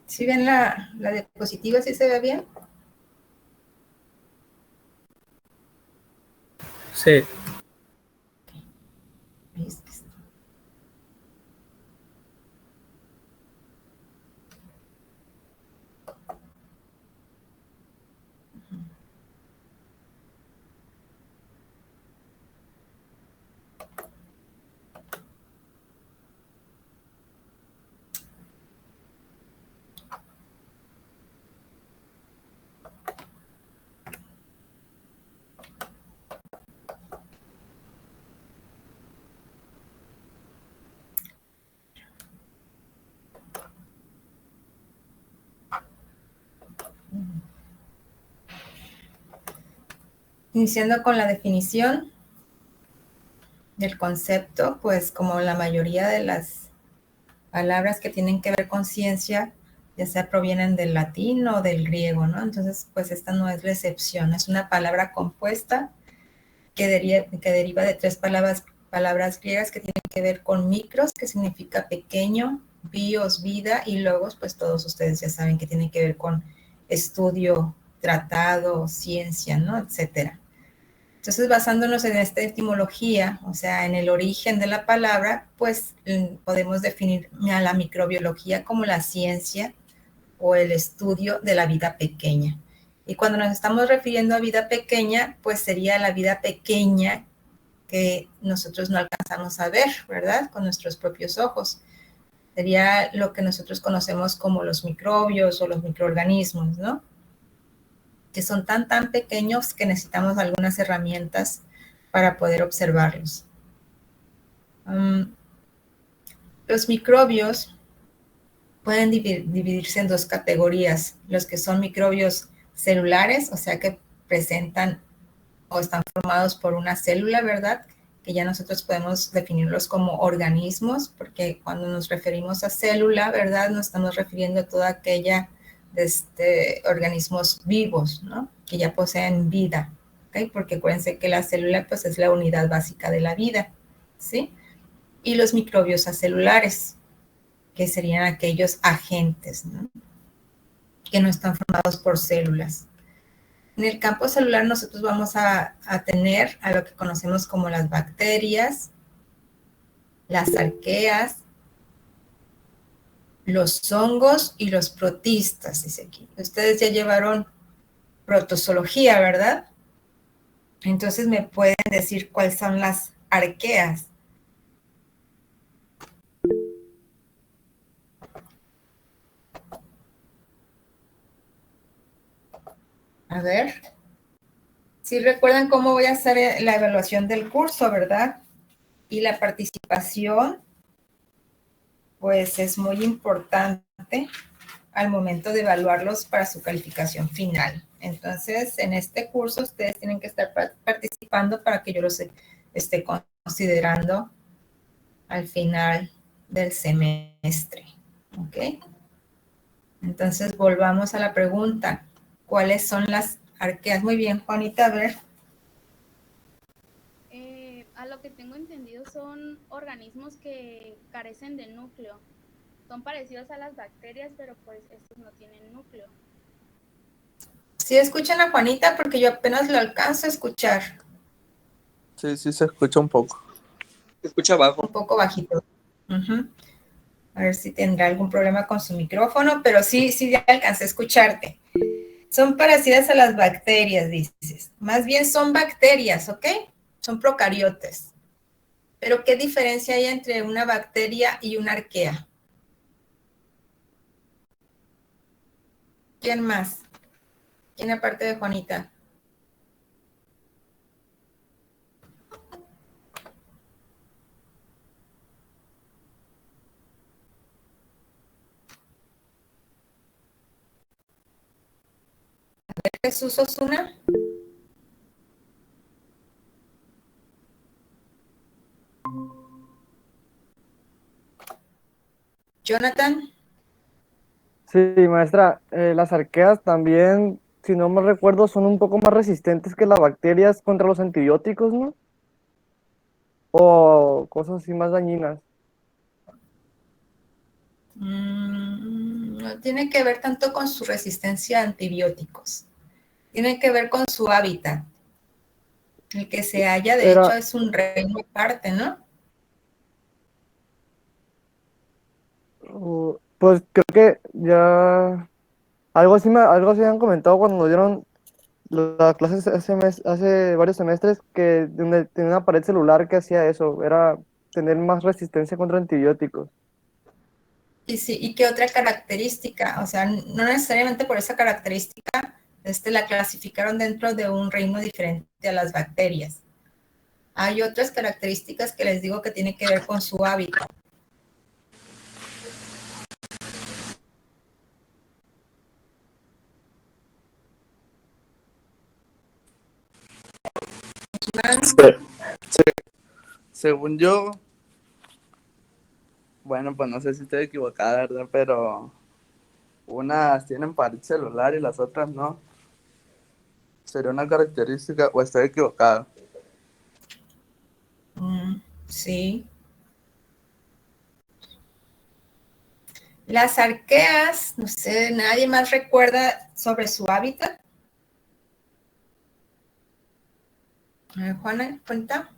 ¿Sí ven la diapositiva? ¿Sí se ve bien? Sí. Iniciando con la definición del concepto, pues como la mayoría de las palabras que tienen que ver con ciencia, ya sea provienen del latín o del griego, ¿no? Entonces, pues esta no es la excepción, es una palabra compuesta que deriva de tres palabras griegas que tienen que ver con micros, que significa pequeño, bios, vida, y logos, pues todos ustedes ya saben que tienen que ver con estudio, tratado, ciencia, ¿no? Etcétera. Entonces, basándonos en esta etimología, o sea, en el origen de la palabra, pues podemos definir a la microbiología como la ciencia o el estudio de la vida pequeña. Y cuando nos estamos refiriendo a vida pequeña, pues sería la vida pequeña que nosotros no alcanzamos a ver, ¿verdad? Con nuestros propios ojos. Sería lo que nosotros conocemos como los microbios o los microorganismos, ¿no? Que son tan pequeños que necesitamos algunas herramientas para poder observarlos. Los microbios pueden dividirse en dos categorías, los que son microbios celulares, o sea que presentan o están formados por una célula, ¿verdad? Que ya nosotros podemos definirlos como organismos, porque cuando nos referimos a célula, ¿verdad? Nos estamos refiriendo a toda aquella organismos vivos, ¿no? Que ya poseen vida, ¿ok? Porque acuérdense que la célula, pues, es la unidad básica de la vida, ¿sí? Y los microbios acelulares, que serían aquellos agentes, ¿no? Que no están formados por células. En el campo celular nosotros vamos a tener a lo que conocemos como las bacterias, las arqueas, los hongos y los protistas, dice aquí. Ustedes ya llevaron protozoología, ¿verdad? Entonces me pueden decir cuáles son las arqueas. A ver. Si recuerdan cómo voy a hacer la evaluación del curso, ¿verdad? Y la participación, pues es muy importante al momento de evaluarlos para su calificación final. Entonces, en este curso ustedes tienen que estar participando para que yo los esté considerando al final del semestre. ¿Ok? Entonces, volvamos a la pregunta. ¿Cuáles son las arqueas? Muy bien, Juanita, a ver. A lo que tengo entendido son organismos que carecen de núcleo. Son parecidos a las bacterias, pero pues estos no tienen núcleo. Sí, escuchan a Juanita porque yo apenas lo alcanzo a escuchar. Sí, sí se escucha un poco. Se escucha bajo. Un poco bajito. A ver si tendrá algún problema con su micrófono, pero sí ya alcancé a escucharte. Son parecidas a las bacterias, dices. Más bien son bacterias, ¿ok? Son procariotes. Pero ¿qué diferencia hay entre una bacteria y una arquea? ¿Quién más? ¿Quién aparte de Juanita? Jesús Osuna. Jonathan. Sí, maestra, las arqueas también, si no me recuerdo, son un poco más resistentes que las bacterias contra los antibióticos, ¿no? O cosas así más dañinas. No tiene que ver tanto con su resistencia a antibióticos. Tiene que ver con su hábitat. El que se halla, de hecho, Era, es un reino aparte, ¿no? pues creo que ya algo así me han comentado cuando nos dieron las clases hace varios semestres, que donde tenía una pared celular que hacía eso, era tener más resistencia contra antibióticos. Y sí, ¿y qué otra característica? O sea, no necesariamente por esa característica, la clasificaron dentro de un reino diferente a las bacterias. Hay otras características que les digo que tienen que ver con su hábitat. Según yo, bueno, pues no sé si estoy equivocada, ¿verdad? Pero unas tienen pared celular y las otras no. ¿Sería una característica o estoy equivocado? Sí. Las arqueas, no sé, nadie más recuerda sobre su hábitat. A ver, Juana, cuenta.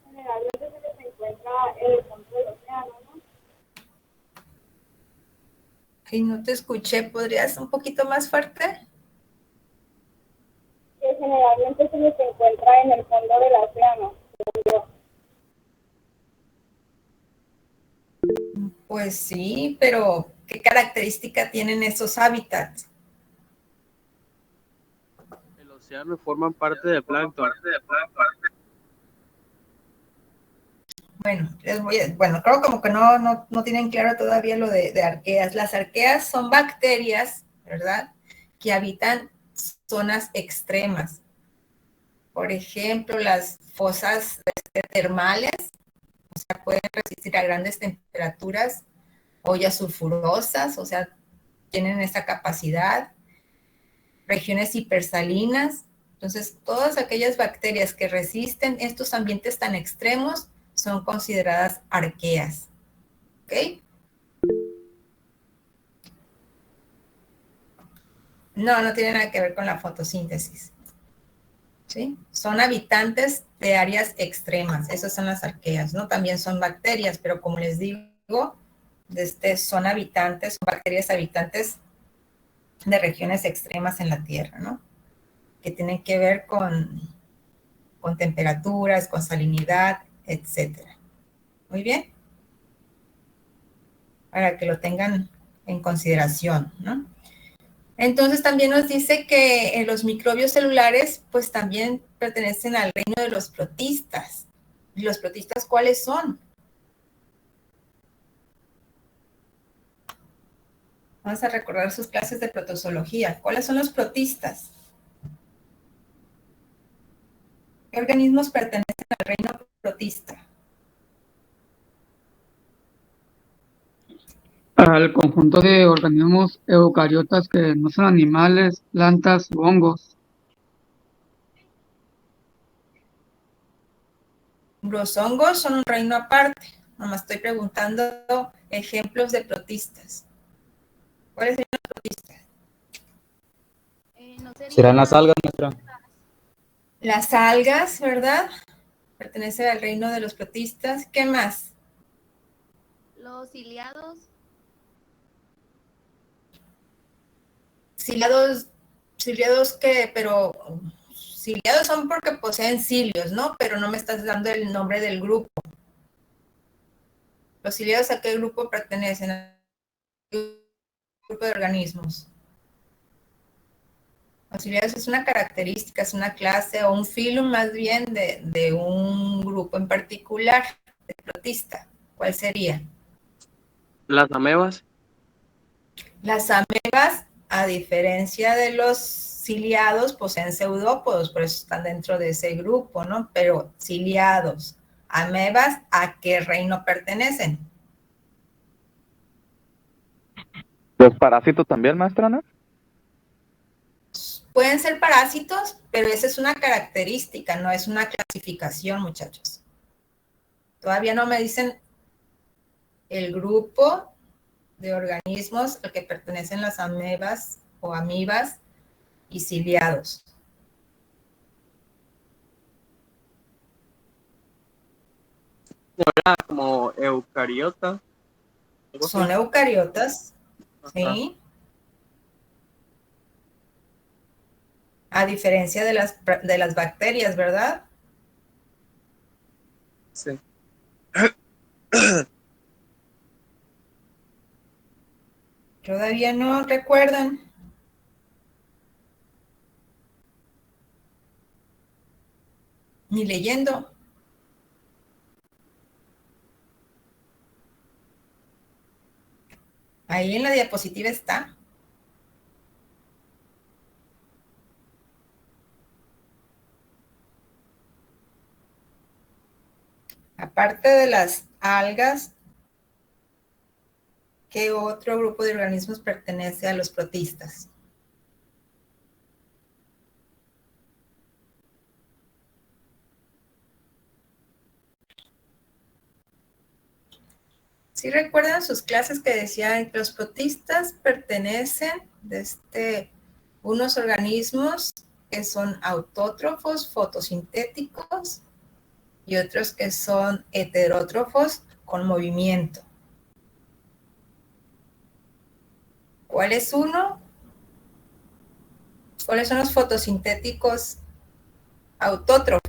Generalmente se encuentra en el fondo del océano, ¿no? Ay, no te escuché, ¿podrías un poquito más fuerte? Que generalmente se les encuentra en el fondo del océano, según yo. Pues sí, pero ¿qué característica tienen esos hábitats? El océano forman parte del plancton. Bueno, creo como que no tienen claro todavía lo de arqueas. Las arqueas son bacterias, ¿verdad? Que habitan zonas extremas. Por ejemplo, las fosas termales, o sea, pueden resistir a grandes temperaturas, ollas sulfurosas, o sea, tienen esa capacidad. Regiones hipersalinas. Entonces, todas aquellas bacterias que resisten estos ambientes tan extremos son consideradas arqueas. ¿Ok? No tiene nada que ver con la fotosíntesis. ¿Sí? Son habitantes de áreas extremas. Esas son las arqueas, ¿no? También son bacterias, pero como les digo, son habitantes, son bacterias habitantes de regiones extremas en la Tierra, ¿no? Que tienen que ver con temperaturas, con salinidad, etcétera. Muy bien. Para que lo tengan en consideración, ¿no? Entonces también nos dice que los microbios celulares pues también pertenecen al reino de los protistas. ¿Y los protistas cuáles son? Vamos a recordar sus clases de protozoología. ¿Cuáles son los protistas? ¿Qué organismos pertenecen al reino protista? Al conjunto de organismos eucariotas que no son animales, plantas u hongos. Los hongos son un reino aparte. Nomás estoy preguntando ejemplos de protistas. ¿Cuáles serían los protistas? No ¿Serán las algas, maestra? Las algas, ¿verdad? Pertenece al reino de los protistas. ¿Qué más? Los ciliados. Ciliados que, pero ciliados son porque poseen cilios, ¿no? Pero no me estás dando el nombre del grupo. ¿Los ciliados a qué grupo pertenecen? ¿A qué grupo de organismos? Auxiliares es una característica, es una clase o un filum más bien de un grupo en particular de protista. ¿Cuál sería? Las amebas. Las amebas, a diferencia de los ciliados, poseen pseudópodos, por eso están dentro de ese grupo, ¿no? Pero ciliados, amebas, ¿a qué reino pertenecen? Los parásitos también, maestra, ¿no? Pueden ser parásitos, pero esa es una característica, no es una clasificación, muchachos. Todavía no me dicen el grupo de organismos al que pertenecen las amebas o amibas y ciliados. Como eucariota. algo así. Son eucariotas, ¿sí? A diferencia de las bacterias, ¿verdad? Sí. Todavía no recuerdan. Ni leyendo. Ahí en la diapositiva está. Aparte de las algas, ¿qué otro grupo de organismos pertenece a los protistas? ¿Sí recuerdan sus clases que decían que los protistas pertenecen unos organismos que son autótrofos, fotosintéticos, y otros que son heterótrofos con movimiento? ¿Cuál es uno? ¿Cuáles son los fotosintéticos autótrofos?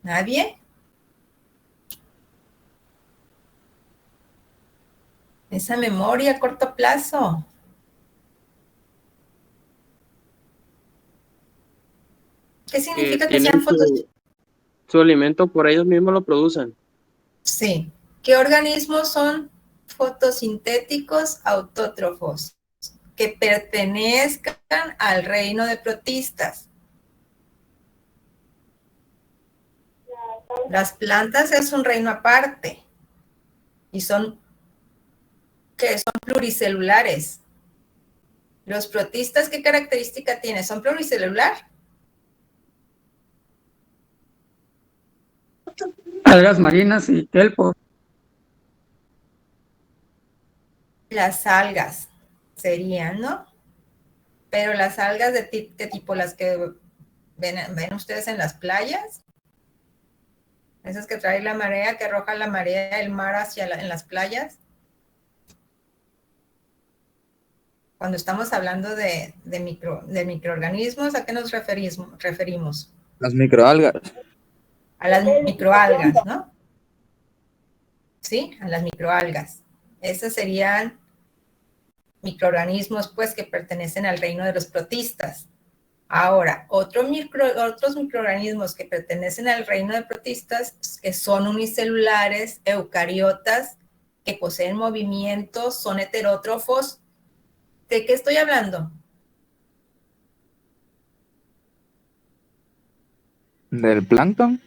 ¿Nadie? Esa memoria a corto plazo. ¿Qué significa que sean Tienen su alimento por ellos mismos lo producen. Sí. ¿Qué organismos son fotosintéticos autótrofos? Que pertenezcan al reino de protistas. Las plantas es un reino aparte y son pluricelulares. ¿Los protistas qué característica tienen? ¿Son pluricelular? Algas marinas y kelpo. Las algas serían, ¿no? Pero las algas de qué tipo, las que ven ustedes en las playas, esas que trae la marea, que arroja la marea del mar en las playas. Cuando estamos hablando de microorganismos, ¿a qué nos referimos? Las microalgas. A las microalgas, ¿no? Sí, a las microalgas. Esas serían microorganismos, pues, que pertenecen al reino de los protistas. Ahora, otros microorganismos que pertenecen al reino de protistas, que son unicelulares, eucariotas, que poseen movimientos, son heterótrofos. ¿De qué estoy hablando? ¿Del plancton?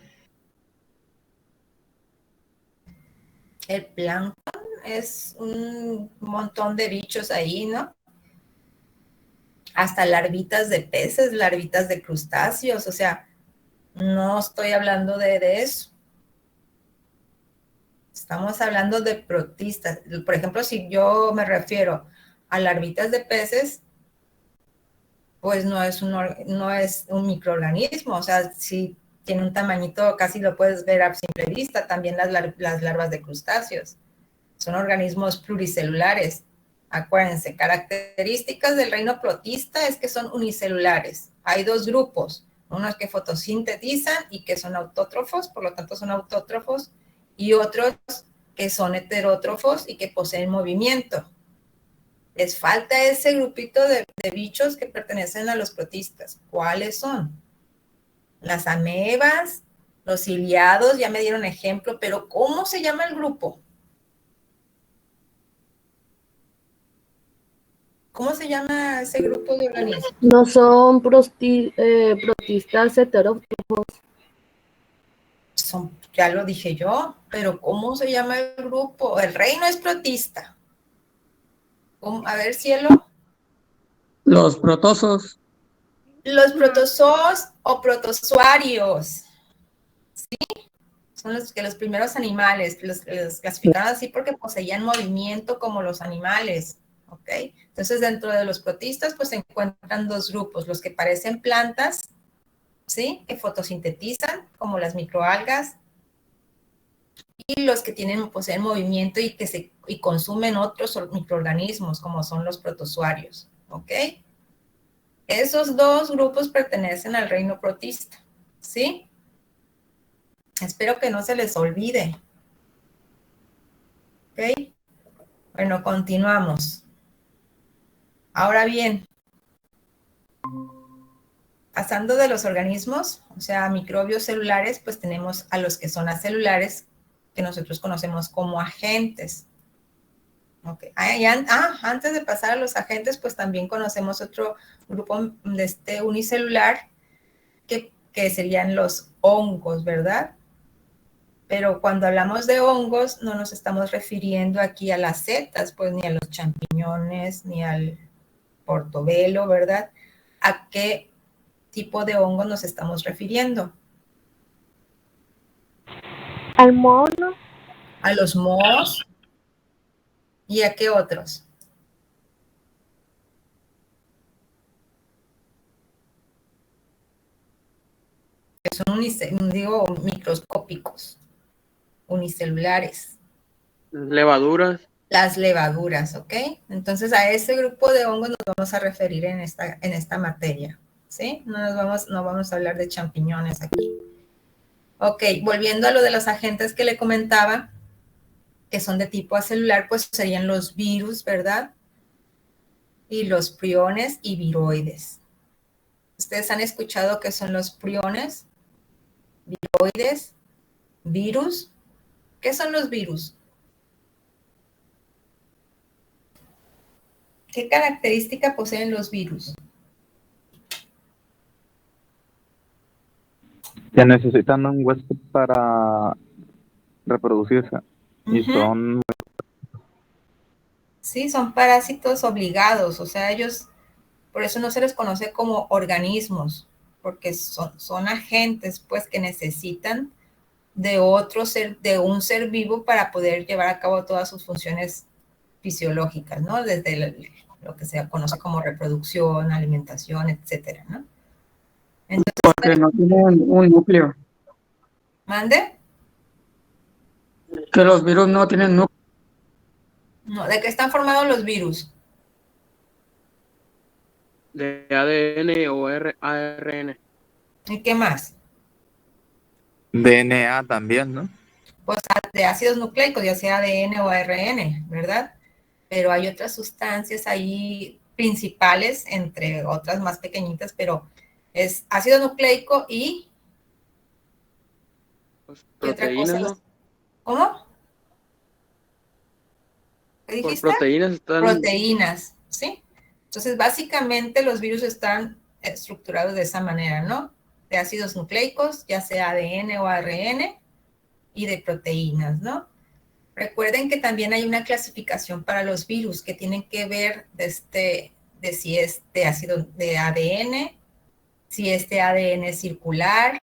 El plancton es un montón de bichos ahí, ¿no? Hasta larvitas de peces, larvitas de crustáceos, o sea, no estoy hablando de eso. Estamos hablando de protistas. Por ejemplo, si yo me refiero a larvitas de peces, pues no es un microorganismo, o sea, si tiene un tamañito, casi lo puedes ver a simple vista. También las larvas de crustáceos son organismos pluricelulares. Acuérdense, características del reino protista es que son unicelulares. Hay dos grupos, Unos que fotosintetizan y que son autótrofos, por lo tanto son autótrofos, y otros que son heterótrofos y que poseen movimiento. Les falta ese grupito de bichos que pertenecen a los protistas. ¿Cuáles son? Las amebas, los ciliados, ya me dieron ejemplo, pero ¿cómo se llama el grupo? ¿Cómo se llama ese grupo de organismos? No son protistas heterótrofos. Ya lo dije yo, pero ¿cómo se llama el grupo? El reino es protista. A ver, cielo. Los protozoos. Los protozoos o protozoarios. ¿Sí? Son los primeros animales, los clasificaron así porque poseían movimiento como los animales. ¿Ok? Entonces, dentro de los protistas, pues se encuentran dos grupos, los que parecen plantas, ¿sí? Que fotosintetizan, como las microalgas, y los que poseen movimiento y consumen otros microorganismos, como son los protozoarios. ¿Ok? Esos dos grupos pertenecen al reino protista, ¿sí? Espero que no se les olvide. ¿Ok? Bueno, continuamos. Ahora bien, pasando de los organismos, o sea, microbios celulares, pues tenemos a los que son acelulares, que nosotros conocemos como agentes. Okay. Antes de pasar a los agentes, pues también conocemos otro grupo unicelular, que serían los hongos, ¿verdad? Pero cuando hablamos de hongos, no nos estamos refiriendo aquí a las setas, pues ni a los champiñones, ni al portobelo, ¿verdad? ¿A qué tipo de hongo nos estamos refiriendo? Al mono. A los mohos. ¿Y a qué otros? Que son microscópicos, unicelulares. Levaduras. Las levaduras, ¿ok? Entonces a ese grupo de hongos nos vamos a referir en esta materia, ¿sí? No vamos a hablar de champiñones aquí. Ok, volviendo a lo de los agentes que le comentaba, que son de tipo acelular, pues serían los virus, ¿verdad? Y los priones y viroides. ¿Ustedes han escuchado qué son los priones, viroides, virus? ¿Qué son los virus? ¿Qué característica poseen los virus? Que necesitan un huésped para reproducirse. Y son... Sí, son parásitos obligados, o sea, ellos, por eso no se les conoce como organismos, porque son agentes, pues, que necesitan de un ser vivo para poder llevar a cabo todas sus funciones fisiológicas, ¿no? Desde lo que se conoce como reproducción, alimentación, etcétera, ¿no? Entonces, Porque no tienen un núcleo. ¿mande? Que los virus no tienen núcleo. No, ¿de qué están formados los virus? De ADN o ARN. ¿Y qué más? DNA también, ¿no? Pues de ácidos nucleicos, ya sea ADN o ARN, ¿verdad? Pero hay otras sustancias ahí principales, entre otras más pequeñitas, pero es ácido nucleico y... Pues, ¿qué otra cosa? proteínas, ¿no? ¿Cómo? ¿Qué Por dijiste? proteínas están... Proteínas, ¿sí? Entonces, básicamente los virus están estructurados de esa manera, ¿no? De ácidos nucleicos, ya sea ADN o ARN, y de proteínas, ¿no? Recuerden que también hay una clasificación para los virus que tienen que ver de si es de ácido de ADN, si este ADN es circular,